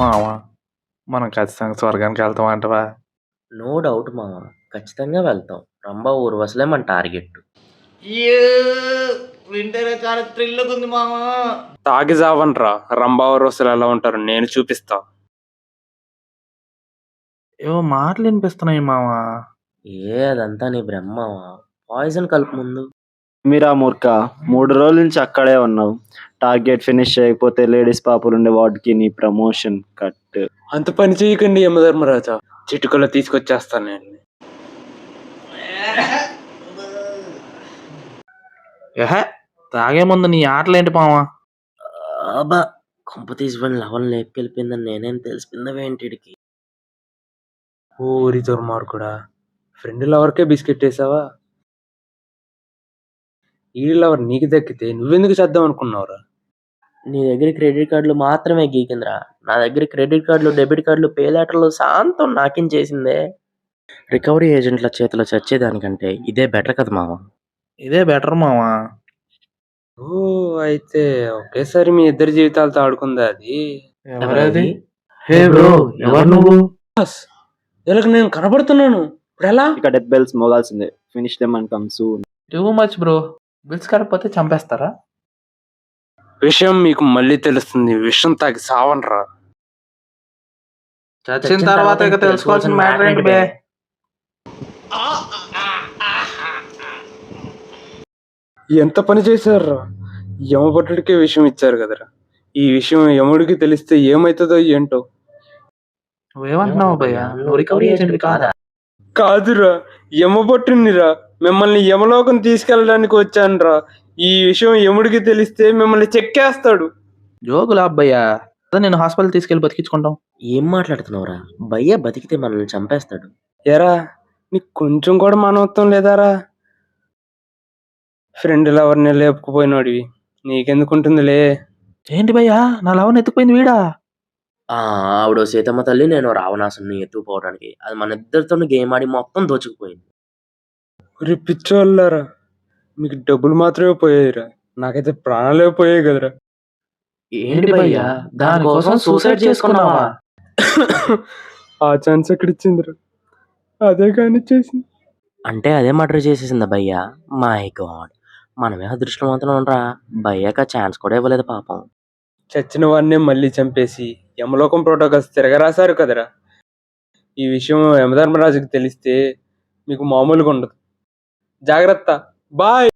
మావా మనం ఖచ్చితంగా స్వర్గానికి వెళ్తాం అంటవా? నో డౌట్ మామ. ఖచ్చితంగా వెళ్తాం. రంభా ఊర్వశలే మన టార్గెట్. వింటేనే చాలా థ్రిల్గా ఉంది మామా. తాగి జావనరా రంభావర్ వస్తువులు ఎలా ఉంటారు నేను చూపిస్తా. ఏవో మాటలు వినిపిస్తున్నాయి మావా. అదంతా నీ బ్రహ్మ. పాయిజన్ కలుపు ముందు. మీరా మూర్ఖ, 3 రోజుల నుంచి అక్కడే ఉన్నావు. టార్గెట్ ఫినిష్ చేయకపోతే లేడీస్ పాపులుండే వార్డుకి నీ ప్రమోషన్ కట్. అంత పని చేయకండి యమధర్మరాజా, చిటుకలో తీసుకొచ్చేస్తాను నేను. ఏహే తాగే ముందు నీ ఆటలేంటి మావా? అబ్బా, కొంప తీసుకొని లవన్ లేపుకెళ్ళిపోయిందని నేనేం తెలిసిపోయిందవేంటిడికి. ఓరి దుర్మార్గుడా, ఫ్రెండ్ లవర్కే బిస్కెట్ వేసావా? ఈ లవర్ నీకు దక్కితే నువ్వెందుకు చేద్దాం అనుకున్నావురా? నీ దగ్గర క్రెడిట్ కార్డులు మాత్రమే గీకిందిరా. నా దగ్గర క్రెడిట్ కార్డులు, డెబిట్ కార్డులు, పే లెటర్లు సాంతం నాకేం చేసిందే. రికవరీ ఏజెంట్ల చేతిలో చచ్చేదానికంటే ఇదే బెటర్ కదా మామ. ఇదే బెటర్ మావా. ఓ అయితే ఒకేసారి మీ ఇద్దరి జీవితాలతో ఆడుకుందా అది? ఎవరది? హే బ్రో, ఎవరు నువ్వు? వీళ్ళకి నేను కనబడుతున్నాను ఇప్పుడు ఎలా? ఇక డెత్ బెల్స్ మోగాల్సిందే. Finish them and come soon. Too much bro. Bills కడకపోతే చంపేస్తారా? విషయం మీకు మళ్ళీ తెలుస్తుంది. విషయం తాగి సావనరా. చచ్చిన తర్వాత ఇక తెలుసుకోవాల్సిన మ్యాటర్ ఏంటి బే? ఎంత పని చేశారా? యమభటుడికే విషయం ఇచ్చారు కదరా. ఈ విషయం యముడికి తెలిస్తే ఏమైతుందో ఏంటో. నువ్వేమంటున్నావు భయ్యా? నువ్వు రికవరీ ఏజెంట్ కాదా? కాదురా, యమభట్టునిరా. మిమ్మల్ని యమలోకం తీసుకెళ్ళడానికి వచ్చానురా. ఈ విషయం యముడికి తెలిస్తే మిమ్మల్ని చెక్కేస్తాడు. జోకులా భయ్యా? నేను హాస్పిటల్ తీసుకెళ్లి బతికించుకుంటాం. ఏం మాట్లాడుతున్నావురా? భయ్య బతికితే మనల్ని చంపేస్తాడు. ఎరా, నీకు కొంచెం కూడా మానవత్వం లేదారా? ఫ్రెండ్ లవర్ని లేపుకుపోయినోడివి నీకెందుకుంటుందిలే. ఏంటి భయ్యా, నా లవన్ ఎత్తుకుపోయింది వీడా? ఆవిడ సీతమ్మ తల్లి, నేను రావణాసుని ఎత్తుకుపోవడానికి. అది మన ఇద్దరితో గేమ్ ఆడి మొత్తం దోచుకుపోయింది. ఒరి పిచ్చోళ్ళారా, మీకు డబ్బులు మాత్రమే పోయాయిరా, నాకైతే ప్రాణాలే పోయాయి కదరా. ఏంటి భయ్యా, దానికోసం సూసైడ్ చేసుకున్నావా? ఆ ఛాన్స్ ఎక్కడిచ్చిందిరా, అదే కానీ చేసింది. అంటే అదే మర్డర్ చేసేసిందా భయ్య? మై గాడ్, మనమే అదృష్టవంతులం రా. భయ్యక ఛాన్స్ కూడా ఇవ్వలేదు పాపం. చచ్చిన వాడినే మళ్ళీ చంపేసి యమలోకం ప్రోటోకాల్స్ తిరగరాశారు కదరా. ఈ విషయం యమధర్మరాజుకి తెలిస్తే మీకు మామూలుగా ఉండదు. జాగ్రత్త, బాయ్.